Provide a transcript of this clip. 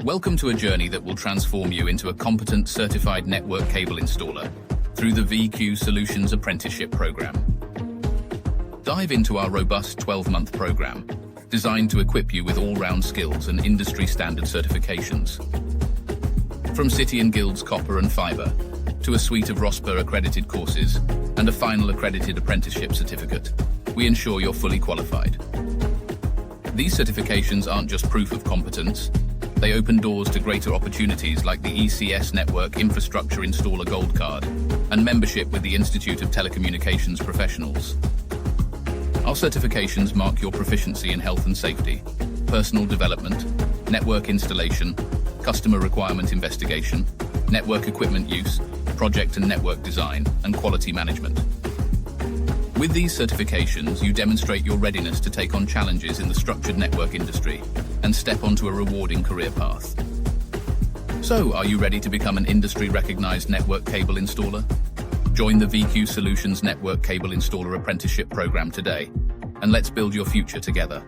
Welcome to a journey that will transform you into a competent, certified network cable installer through the VQ Solutions Apprenticeship program. Dive into our robust 12-month program, designed to equip you with all-round skills and industry-standard certifications. From City and Guilds Copper and Fibre, to a suite of ROSPA-accredited courses and a final accredited apprenticeship certificate, we ensure you're fully qualified. These certifications aren't just proof of competence. They open doors to greater opportunities like the ECS Network Infrastructure Installer Gold Card and membership with the Institute of Telecommunications Professionals. Our certifications mark your proficiency in health and safety, personal development, network installation, customer requirement investigation, network equipment use, project and network design, and quality management. With these certifications, you demonstrate your readiness to take on challenges in the structured network industry and step onto a rewarding career path. So, are you ready to become an industry-recognized network cable installer? Join the VQ Solutions Network Cable Installer Apprenticeship program today, and let's build your future together.